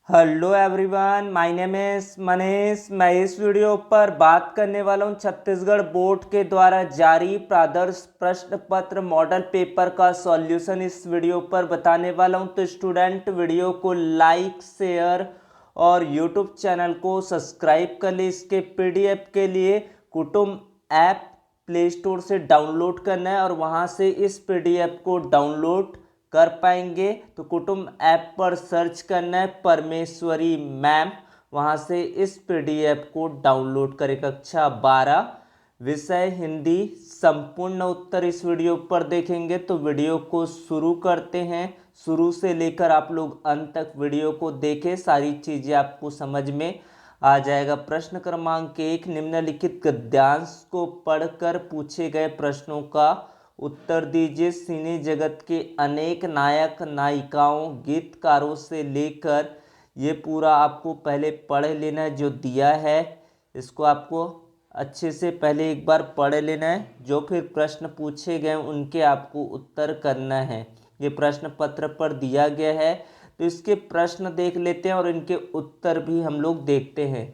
Hello everyone, my name is Manish. मैं इस video पर बात करने वाला हूं छत्तीसगढ़ बोर्ड के द्वारा जारी प्रादर्श प्रश्न पत्र मॉडल पेपर का सॉल्यूशन इस वीडियो पर बताने वाला हूं। तो स्टूडेंट वीडियो को लाइक शेयर और यूट्यूब चैनल को सब्सक्राइब कर ले। इसके पीडीएफ के लिए कुटुंब ऐप प्ले स्टोर से डाउनलोड करना है और वहां से इस पीडीएफ को डाउनलोड कर पाएंगे। तो कुटुंब ऐप पर सर्च करना है परमेश्वरी मैम, वहां से इस पीडीएफ को डाउनलोड करें। कक्षा 12 विषय हिंदी संपूर्ण उत्तर इस वीडियो पर देखेंगे। तो वीडियो को शुरू करते हैं। शुरू से लेकर आप लोग अंत तक वीडियो को देखें, सारी चीजें आपको समझ में आ जाएगा। प्रश्न क्रमांक 1, निम्नलिखित गद्यांश को पढ़कर पूछे गए प्रश्नों का उत्तर दीजिए। सिने जगत के अनेक नायक नायिकाओं गीतकारों से लेकर ये पूरा आपको पहले पढ़ लेना है। जो दिया है इसको आपको अच्छे से पहले एक बार पढ़ लेना है। जो फिर प्रश्न पूछे गए उनके आपको उत्तर करना है। ये प्रश्न पत्र पर दिया गया है, तो इसके प्रश्न देख लेते हैं और इनके उत्तर भी हम लोग देखते हैं।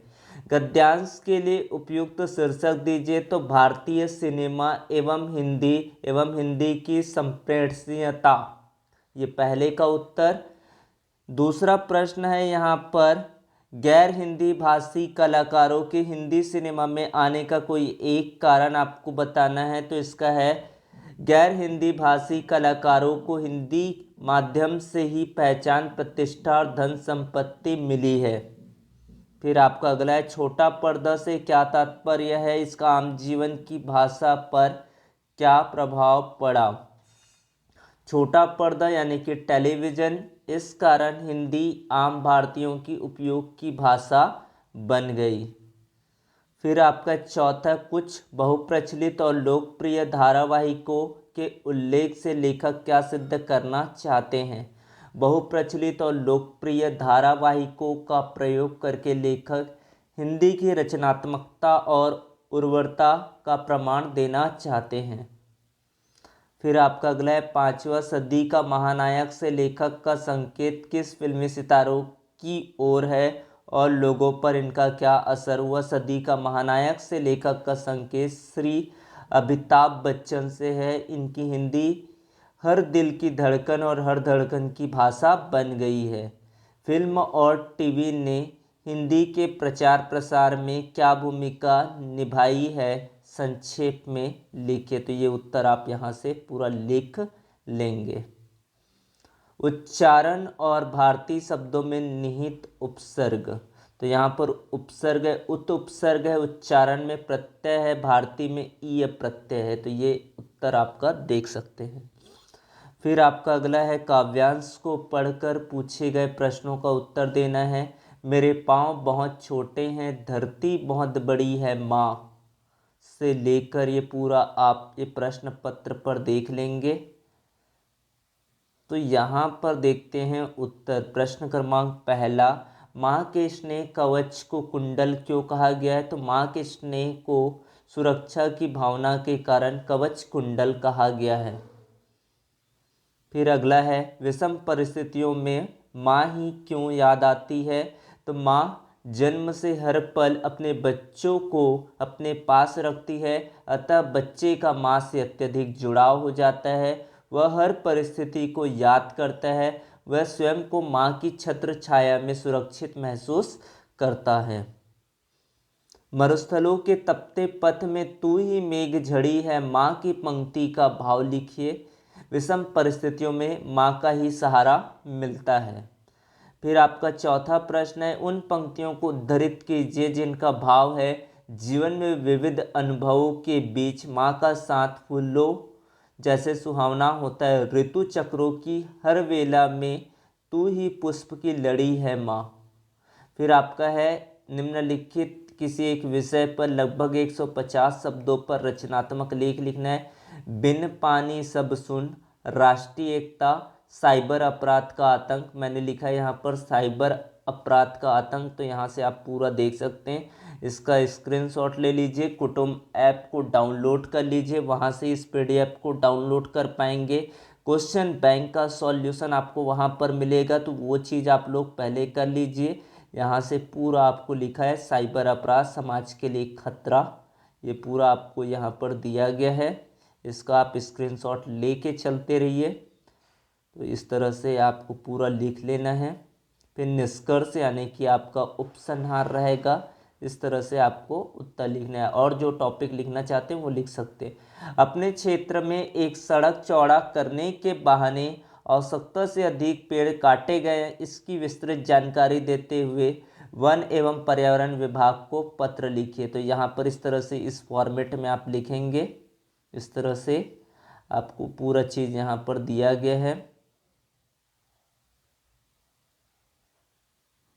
गद्यांश के लिए उपयुक्त शीर्षक दीजिए। तो भारतीय सिनेमा एवं हिंदी की संप्रेषणीयता, ये पहले का उत्तर। दूसरा प्रश्न है यहाँ पर, गैर हिंदी भाषी कलाकारों के हिंदी सिनेमा में आने का कोई एक कारण आपको बताना है। तो इसका है, गैर हिंदी भाषी कलाकारों को हिंदी माध्यम से ही पहचान, प्रतिष्ठा और धन संपत्ति मिली है। फिर आपका अगला है, छोटा पर्दा से क्या तात्पर्य है, इसका आम जीवन की भाषा पर क्या प्रभाव पड़ा। छोटा पर्दा यानी कि टेलीविज़न, इस कारण हिंदी आम भारतीयों की उपयोग की भाषा बन गई। फिर आपका चौथा, कुछ बहुप्रचलित और लोकप्रिय धारावाहिकों के उल्लेख से लेखक क्या सिद्ध करना चाहते हैं। बहुप्रचलित और लोकप्रिय धारावाहिकों का प्रयोग करके लेखक हिंदी की रचनात्मकता और उर्वरता का प्रमाण देना चाहते हैं। फिर आपका अगला है पांचवा, सदी का महानायक से लेखक का संकेत किस फिल्मी सितारों की ओर है और लोगों पर इनका क्या असर हुआ। सदी का महानायक से लेखक का संकेत श्री अमिताभ बच्चन से है। इनकी हिंदी हर दिल की धड़कन और हर धड़कन की भाषा बन गई है। फिल्म और टीवी ने हिंदी के प्रचार प्रसार में क्या भूमिका निभाई है, संक्षेप में लिखिए। तो ये उत्तर आप यहाँ से पूरा लिख लेंगे। उच्चारण और भारतीय शब्दों में निहित उपसर्ग, तो यहाँ पर उपसर्ग है, उत उपसर्ग है, उच्चारण में प्रत्यय है, भारतीय में ईय प्रत्यय है। तो ये उत्तर आपका देख सकते हैं। फिर आपका अगला है, काव्यांश को पढ़कर पूछे गए प्रश्नों का उत्तर देना है। मेरे पाँव बहुत छोटे हैं, धरती बहुत बड़ी है माँ, से लेकर ये पूरा आप ये प्रश्न पत्र पर देख लेंगे। तो यहाँ पर देखते हैं उत्तर। प्रश्न क्रमांक पहला, माँ के स्नेह कवच को कुंडल क्यों कहा गया है। तो माँ के स्नेह को सुरक्षा की भावना के कारण कवच कुंडल कहा गया है। फिर अगला है, विषम परिस्थितियों में माँ ही क्यों याद आती है। तो माँ जन्म से हर पल अपने बच्चों को अपने पास रखती है, अतः बच्चे का माँ से अत्यधिक जुड़ाव हो जाता है। वह हर परिस्थिति को याद करता है, वह स्वयं को माँ की छत्र छाया में सुरक्षित महसूस करता है। मरुस्थलों के तपते पथ में तू ही मेघ झड़ी है, माँ की पंक्ति का भाव लिखिए। विषम परिस्थितियों में माँ का ही सहारा मिलता है। फिर आपका चौथा प्रश्न है, उन पंक्तियों को उद्धृत कीजिए जिनका भाव है, जीवन में विविध अनुभवों के बीच माँ का साथ फूलों जैसे सुहावना होता है। ऋतु चक्रों की हर वेला में तू ही पुष्प की लड़ी है माँ। फिर आपका है, निम्नलिखित किसी एक विषय पर लगभग 150 शब्दों पर रचनात्मक लेख लिखना है। बिन पानी सब सुन, राष्ट्रीय एकता, साइबर अपराध का आतंक। मैंने लिखा है यहाँ पर साइबर अपराध का आतंक, तो यहाँ से आप पूरा देख सकते हैं। इसका स्क्रीनशॉट ले लीजिए, कुटुंब ऐप को डाउनलोड कर लीजिए, वहाँ से इस पीडीएफ को डाउनलोड कर पाएंगे। क्वेश्चन बैंक का सॉल्यूशन आपको वहाँ पर मिलेगा, तो वो चीज़ आप लोग पहले कर लीजिए। यहाँ से पूरा आपको लिखा है साइबर अपराध समाज के लिए खतरा, ये पूरा आपको यहाँ पर दिया गया है। इसका आप स्क्रीनशॉट लेके चलते रहिए। तो इस तरह से आपको पूरा लिख लेना है। फिर निष्कर्ष यानी कि आपका उपसंहार रहेगा। इस तरह से आपको उत्तर लिखना है, और जो टॉपिक लिखना चाहते हैं वो लिख सकते हैं। अपने क्षेत्र में एक सड़क चौड़ा करने के बहाने आवश्यकता से अधिक पेड़ काटे गए, इसकी विस्तृत जानकारी देते हुए वन एवं पर्यावरण विभाग को पत्र लिखिए। तो यहाँ पर इस तरह से इस फॉर्मेट में आप लिखेंगे। इस तरह से आपको पूरा चीज़ यहाँ पर दिया गया है।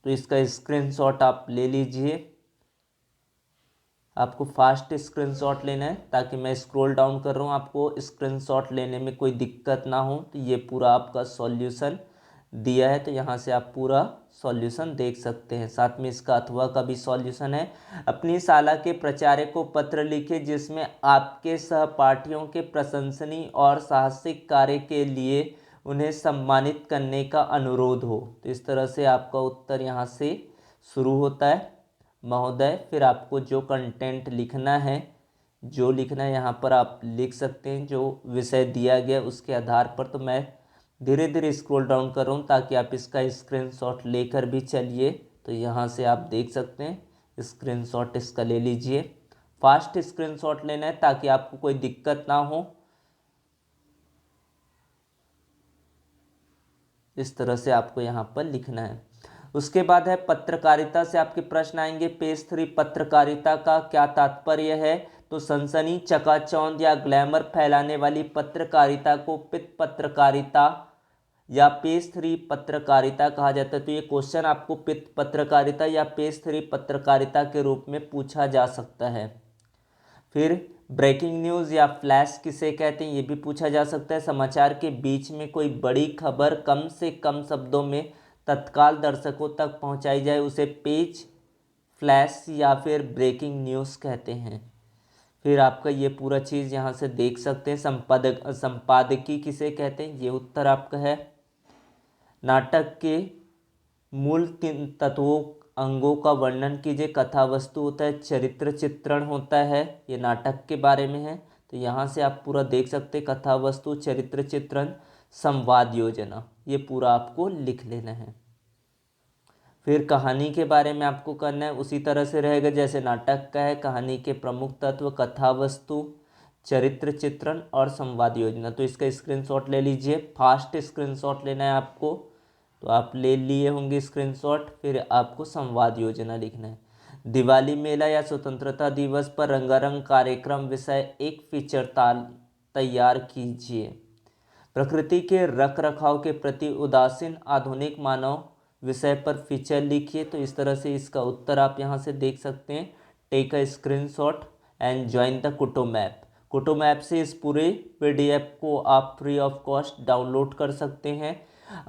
तो इसका स्क्रीनशॉट आप ले लीजिए। आपको फास्ट स्क्रीनशॉट लेना है, ताकि मैं स्क्रॉल डाउन कर रहा हूँ, आपको स्क्रीनशॉट लेने में कोई दिक्कत ना हो। तो ये पूरा आपका सॉल्यूशन दिया है, तो यहाँ से आप पूरा सॉल्यूशन देख सकते हैं। साथ में इसका अथवा का भी सॉल्यूशन है। अपनी शाला के प्राचार्य को पत्र लिखे जिसमें आपके सहपाठियों के प्रशंसनीय और साहसिक कार्य के लिए उन्हें सम्मानित करने का अनुरोध हो। तो इस तरह से आपका उत्तर यहाँ से शुरू होता है महोदय। फिर आपको जो कंटेंट लिखना है, जो लिखना है यहाँ पर आप लिख सकते हैं, जो विषय दिया गया उसके आधार पर। तो मैं धीरे धीरे स्क्रॉल डाउन कर रहा हूँ ताकि आप इसका स्क्रीनशॉट लेकर भी चलिए। तो यहाँ से आप देख सकते हैं, स्क्रीनशॉट इसका ले लीजिए। फास्ट स्क्रीनशॉट लेना है ताकि आपको कोई दिक्कत ना हो। इस तरह से आपको यहाँ पर लिखना है। उसके बाद है पत्रकारिता से आपके प्रश्न आएंगे। पेज 3 पत्रकारिता का क्या तात्पर्य है? तो सनसनी, चकाचौंध या ग्लैमर फैलाने वाली पत्रकारिता को पित पत्रकारिता या पेज 3 पत्रकारिता कहा जाता है। तो ये क्वेश्चन आपको पित पत्रकारिता या पेज 3 पत्रकारिता के रूप में पूछा जा सकता है। फिर ब्रेकिंग न्यूज़ या फ्लैश किसे कहते हैं, ये भी पूछा जा सकता है। समाचार के बीच में कोई बड़ी खबर कम से कम शब्दों में तत्काल दर्शकों तक पहुंचाई जाए, उसे पेज फ्लैश या फिर ब्रेकिंग न्यूज़ कहते हैं। फिर आपका ये पूरा चीज़ यहाँ से देख सकते हैं। संपादकीय किसे कहते हैं, ये उत्तर आपका है। नाटक के मूल 3 तत्वों अंगों का वर्णन कीजिए। कथा वस्तु होता है, चरित्र चित्रण होता है, ये नाटक के बारे में है। तो यहाँ से आप पूरा देख सकते हैं, कथा वस्तु, चरित्र चित्रण, संवाद योजना, ये पूरा आपको लिख लेना है। फिर कहानी के बारे में आपको करना है, उसी तरह से रहेगा जैसे नाटक का है। कहानी के प्रमुख तत्व, कथा वस्तु, चरित्र चित्रण और संवाद योजना। तो इसका स्क्रीनशॉट ले लीजिए। फास्ट स्क्रीनशॉट लेना है आपको, तो आप ले लिए होंगे स्क्रीनशॉट। फिर आपको संवाद योजना लिखना है। दिवाली मेला या स्वतंत्रता दिवस पर रंगारंग कार्यक्रम विषय एक फीचर तैयार कीजिए। प्रकृति के रख रखाव के प्रति उदासीन आधुनिक मानव विषय पर फीचर लिखिए। तो इस तरह से इसका उत्तर आप यहाँ से देख सकते हैं। Take a screenshot and join the Kutumb app. Kutumb app से इस पूरे पीडीएफ को आप फ्री ऑफ कॉस्ट डाउनलोड कर सकते हैं।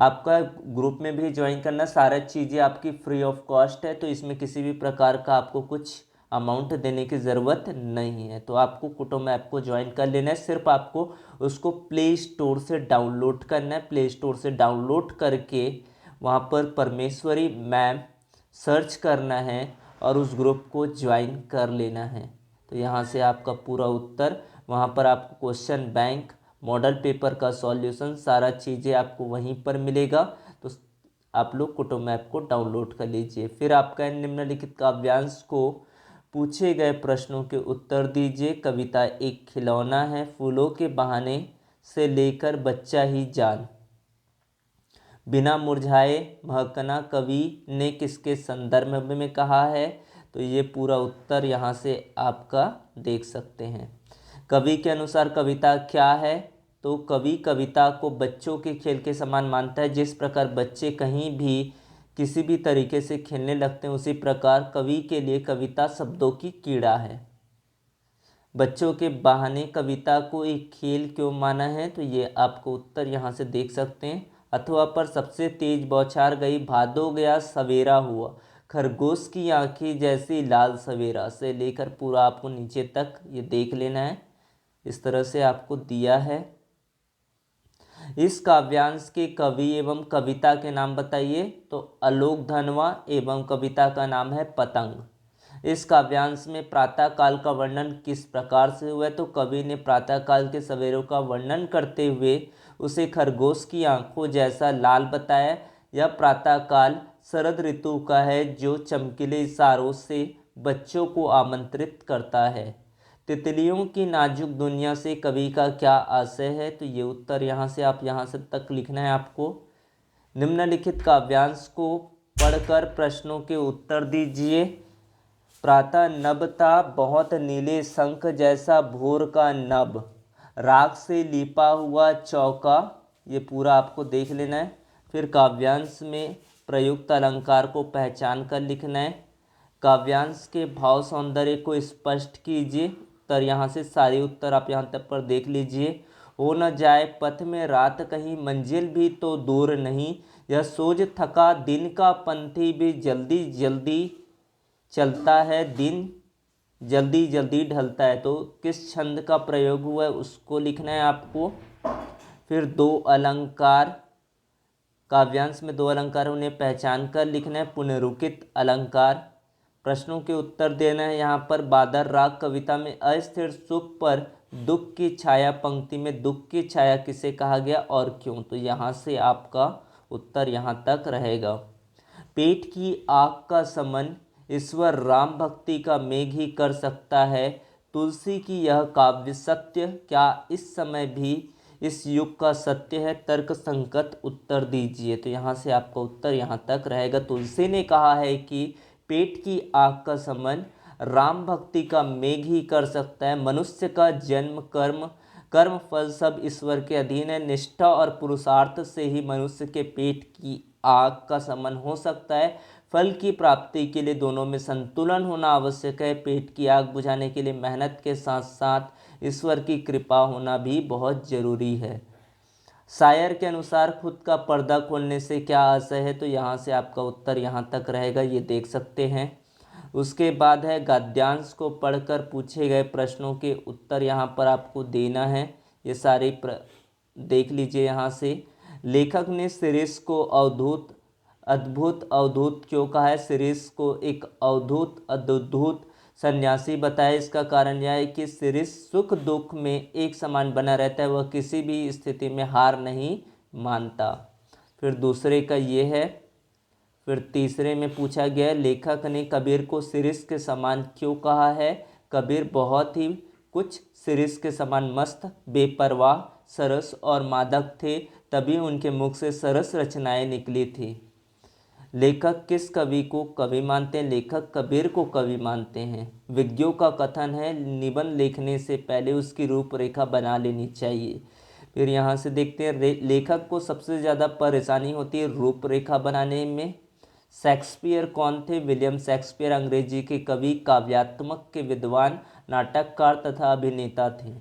आपका ग्रुप में भी ज्वाइन करना, सारा चीज़ें आपकी फ्री ऑफ कॉस्ट है। तो इसमें किसी भी प्रकार का आपको कुछ अमाउंट देने की ज़रूरत नहीं है। तो आपको कुटुंब ऐप को ज्वाइन कर लेना है। सिर्फ आपको उसको प्ले स्टोर से डाउनलोड करना है। प्ले स्टोर से डाउनलोड करके वहाँ पर परमेश्वरी मैम सर्च करना है और उस ग्रुप को ज्वाइन कर लेना है। तो यहाँ से आपका पूरा उत्तर, वहाँ पर आपको क्वेश्चन बैंक, मॉडल पेपर का सॉल्यूशन, सारा चीज़ें आपको वहीं पर मिलेगा। तो आप लोग कुटुंब ऐप को डाउनलोड कर लीजिए। फिर आपका निम्नलिखित काव्यांश को पूछे गए प्रश्नों के उत्तर दीजिए। कविता एक खिलौना है, फूलों के बहाने से लेकर बच्चा ही जान, बिना मुरझाए महकना कवि ने किसके संदर्भ में कहा है। तो ये पूरा उत्तर यहाँ से आपका देख सकते हैं। कवि के अनुसार कविता क्या है? तो कवि कविता को बच्चों के खेल के समान मानता है। जिस प्रकार बच्चे कहीं भी किसी भी तरीके से खेलने लगते हैं, उसी प्रकार कवि के लिए कविता शब्दों की कीड़ा है। बच्चों के बहाने कविता को एक खेल क्यों माना है? तो ये आपको उत्तर यहाँ से देख सकते हैं। अथवा पर सबसे तेज बौछार गई, भादो गया सवेरा हुआ, खरगोश की आंखें जैसी लाल सवेरा, से लेकर पूरा आपको नीचे तक ये देख लेना है। इस तरह से आपको दिया है। इस काव्यांश के कवि एवं कविता के नाम बताइए। तो आलोक धनवा एवं कविता का नाम है पतंग। इस काव्यांश में प्रातः काल का वर्णन किस प्रकार से हुआ है? तो कवि ने प्रातः काल के सवेरों का वर्णन करते हुए उसे खरगोश की आंखों जैसा लाल बताया। यह प्रातः काल शरद ऋतु का है जो चमकीले इशारों से बच्चों को आमंत्रित करता है। तितलियों की नाजुक दुनिया से कवि का क्या आशय है? तो ये उत्तर यहाँ से आप यहाँ से तक लिखना है आपको। निम्नलिखित काव्यांश को पढ़कर प्रश्नों के उत्तर दीजिए। प्रातः नभ था बहुत नीले शंख जैसा भोर का नभ, राख से लिपा हुआ चौका। ये पूरा आपको देख लेना है। फिर काव्यांश में प्रयुक्त अलंकार को पहचान कर लिखना है। काव्यांश के भाव सौंदर्य को स्पष्ट कीजिए। उत्तर यहाँ से सारे उत्तर आप यहाँ तक पर देख लीजिए। हो न जाए पथ में रात कहीं, मंजिल भी तो दूर नहीं, यह सोच थका दिन का पंथी भी जल्दी जल्दी चलता है, दिन जल्दी जल्दी ढलता है। तो किस छंद का प्रयोग हुआ है उसको लिखना है आपको। फिर दो अलंकार, काव्यांश में दो अलंकार उन्हें पहचान कर लिखना है। पुनरुक्ति अलंकार, प्रश्नों के उत्तर देना है। यहाँ पर बादर राग कविता में अस्थिर सुख पर दुख की छाया पंक्ति में दुख की छाया किसे कहा गया और क्यों? तो यहाँ से आपका उत्तर यहाँ तक रहेगा। पेट की आग का समन ईश्वर राम भक्ति का मेघ ही कर सकता है, तुलसी की यह काव्य सत्य क्या इस समय भी इस युग का सत्य है? तर्क संगत उत्तर दीजिए। तो यहाँ से आपका उत्तर यहाँ तक रहेगा। तुलसी ने कहा है कि पेट की आग का समन राम भक्ति का मेघ ही कर सकता है। मनुष्य का जन्म कर्म फल सब ईश्वर के अधीन है। निष्ठा और पुरुषार्थ से ही मनुष्य के पेट की आग का समन हो सकता है। फल की प्राप्ति के लिए दोनों में संतुलन होना आवश्यक है। पेट की आग बुझाने के लिए मेहनत के साथ साथ ईश्वर की कृपा होना भी बहुत जरूरी है। शायर के अनुसार खुद का पर्दा खोलने से क्या आशय है? तो यहाँ से आपका उत्तर यहाँ तक रहेगा, ये देख सकते हैं। उसके बाद है गद्यांश को पढ़कर पूछे गए प्रश्नों के उत्तर यहाँ पर आपको देना है। ये सारे देख लीजिए यहाँ से। लेखक ने शिरीष को अद्भुत अवधूत क्यों कहा है? शिरीष को एक अद्भुत सन्यासी बताया। इसका कारण यह है कि शिरीष सुख दुख में एक समान बना रहता है, वह किसी भी स्थिति में हार नहीं मानता। फिर दूसरे का ये है। फिर तीसरे में पूछा गया लेखक ने कबीर को शिरीष के समान क्यों कहा है? कबीर बहुत ही कुछ शिरीष के समान मस्त, बेपरवाह, सरस और मादक थे, तभी उनके मुख से सरस रचनाएं निकली थी। लेखक किस कवि को कवि मानते हैं? लेखक कबीर को कवि मानते हैं। विज्ञों का कथन है निबंध लिखने से पहले उसकी रूपरेखा बना लेनी चाहिए। फिर यहाँ से देखते हैं लेखक को सबसे ज़्यादा परेशानी होती है रूपरेखा बनाने में। शेक्सपियर कौन थे? विलियम शेक्सपियर अंग्रेजी के कवि, काव्यात्मक के विद्वान, नाटककार तथा अभिनेता थे।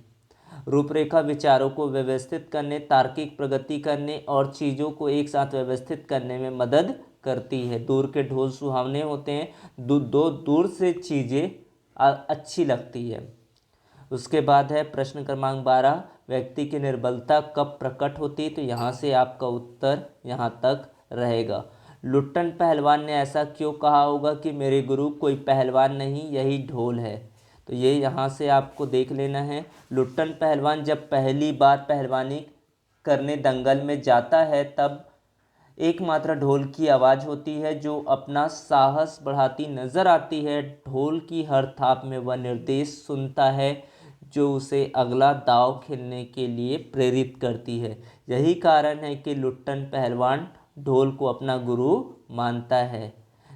रूपरेखा विचारों को व्यवस्थित करने, तार्किक प्रगति करने और चीज़ों को एक साथ व्यवस्थित करने में मदद करती है। दूर के ढोल सुहावने होते हैं, दूर से चीज़ें अच्छी लगती है। उसके बाद है प्रश्न क्रमांक 12, व्यक्ति की निर्बलता कब प्रकट होती है? तो यहाँ से आपका उत्तर यहाँ तक रहेगा। लुट्टन पहलवान ने ऐसा क्यों कहा होगा कि मेरे गुरु कोई पहलवान नहीं, यही ढोल है? तो ये यहाँ से आपको देख लेना है। लुट्टन पहलवान जब पहली बार पहलवानी करने दंगल में जाता है तब एकमात्र ढोल की आवाज़ होती है जो अपना साहस बढ़ाती नजर आती है। ढोल की हर थाप में वह निर्देश सुनता है जो उसे अगला दांव खेलने के लिए प्रेरित करती है। यही कारण है कि लुट्टन पहलवान ढोल को अपना गुरु मानता है।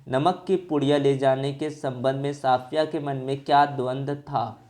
नमक की पुड़िया ले जाने के संबंध में साफिया के मन में क्या द्वंद्व था?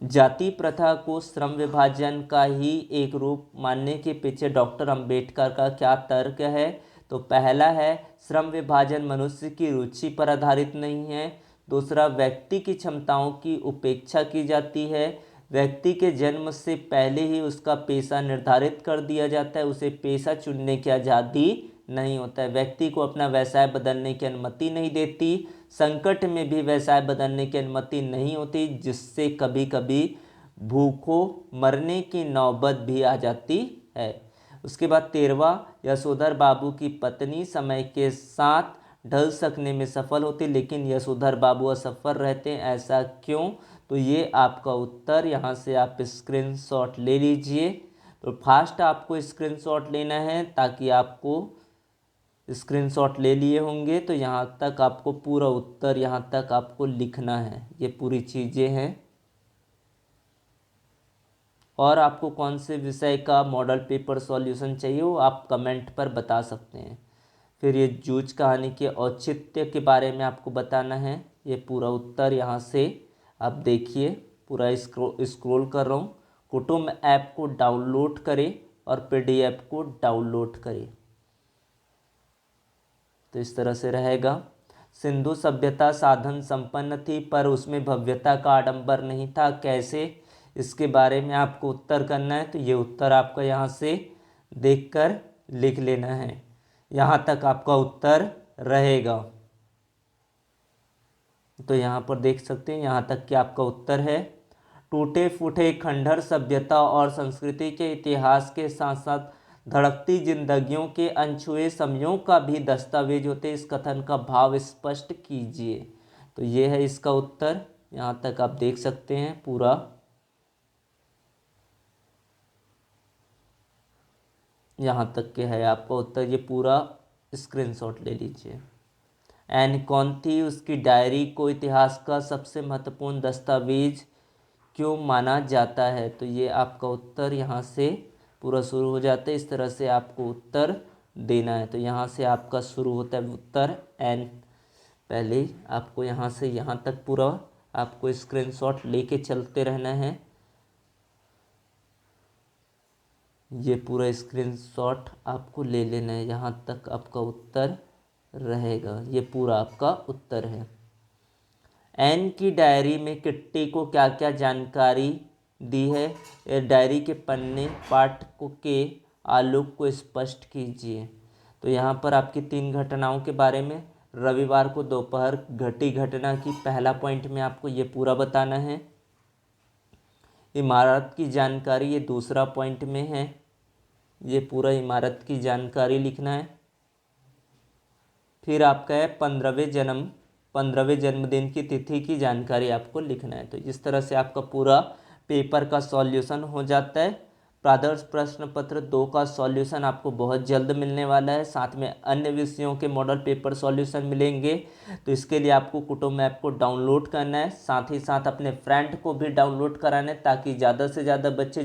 जाति प्रथा को श्रम विभाजन का ही एक रूप मानने के पीछे डॉक्टर अंबेडकर का क्या तर्क है? तो पहला है श्रम विभाजन मनुष्य की रुचि पर आधारित नहीं है। दूसरा, व्यक्ति की क्षमताओं की उपेक्षा की जाती है। व्यक्ति के जन्म से पहले ही उसका पेशा निर्धारित कर दिया जाता है, उसे पेशा चुनने की आज़ादी नहीं होता है। व्यक्ति को अपना व्यवसाय बदलने की अनुमति नहीं देती। संकट में भी व्यवसाय बदलने की अनुमति नहीं होती, जिससे कभी कभी भूखों मरने की नौबत भी आ जाती है। उसके बाद 13वां, यशोधर बाबू की पत्नी समय के साथ ढल सकने में सफल होती लेकिन यशोधर बाबू असफल रहते हैं, ऐसा क्यों? तो ये आपका उत्तर, यहाँ से आप स्क्रीनशॉट ले लीजिए। तो फास्ट आपको स्क्रीनशॉट लेना है, ताकि आपको स्क्रीनशॉट ले लिए होंगे तो यहाँ तक आपको पूरा उत्तर यहाँ तक आपको लिखना है। ये पूरी चीज़ें हैं। और आपको कौन से विषय का मॉडल पेपर सॉल्यूशन चाहिए वो आप कमेंट पर बता सकते हैं। फिर ये जूझ कहानी के औचित्य के बारे में आपको बताना है। ये पूरा उत्तर यहाँ से आप देखिए, पूरा स्क्रॉल कर रहा हूँ। कुटुंब ऐप को डाउनलोड करें और पीडीएफ को डाउनलोड करें। तो इस तरह से रहेगा। सिंधु सभ्यता साधन संपन्न थी पर उसमें भव्यता का आडंबर नहीं था, कैसे? इसके बारे में आपको उत्तर करना है। तो ये उत्तर आपका यहाँ से देखकर लिख लेना है। यहाँ तक आपका उत्तर रहेगा। तो यहाँ पर देख सकते हैं, यहाँ तक कि आपका उत्तर है। टूटे फूटे खंडहर सभ्यता और संस्कृति के इतिहास के साथ साथ धड़कती जिंदगियों के अनछुए समयों का भी दस्तावेज होते, इस कथन का भाव स्पष्ट कीजिए। तो ये है इसका उत्तर। यहाँ तक आप देख सकते हैं पूरा। यहाँ तक के है आपका उत्तर, ये पूरा स्क्रीनशॉट ले लीजिए। एन कौन थी? उसकी डायरी को इतिहास का सबसे महत्वपूर्ण दस्तावेज क्यों माना जाता है? तो ये आपका उत्तर यहाँ से पूरा शुरू हो जाता है। इस तरह से आपको उत्तर देना है। तो यहाँ से आपका शुरू होता है उत्तर एन। पहले आपको यहाँ से यहाँ तक पूरा आपको स्क्रीनशॉट लेके चलते रहना है। ये पूरा स्क्रीनशॉट आपको ले लेना है, यहाँ तक आपका उत्तर रहेगा। ये पूरा आपका उत्तर है। एन की डायरी में किट्टी को क्या क्या जानकारी दी है? डायरी के पन्ने पाठकों के आलोक को स्पष्ट कीजिए। तो यहाँ पर आपकी 3 घटनाओं के बारे में, रविवार को दोपहर घटी घटना की पहला पॉइंट में आपको ये पूरा बताना है। इमारत की जानकारी ये दूसरा पॉइंट में है, ये पूरा इमारत की जानकारी लिखना है। फिर आपका है 15वें जन्मदिन की तिथि की जानकारी आपको लिखना है। तो इस तरह से आपका पूरा पेपर का सॉल्यूशन हो जाता है। प्रादर्श प्रश्न पत्र 2 का सॉल्यूशन आपको बहुत जल्द मिलने वाला है। साथ में अन्य विषयों के मॉडल पेपर सॉल्यूशन मिलेंगे। तो इसके लिए आपको कुटुंब ऐप को डाउनलोड करना है, साथ ही साथ अपने फ्रेंड को भी डाउनलोड कराना है, ताकि ज़्यादा से ज़्यादा बच्चे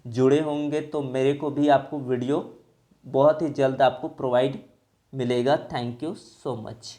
जुड़े होंगे तो मेरे को भी आपको वीडियो बहुत ही जल्द आपको प्रोवाइड मिलेगा। Thank you so much.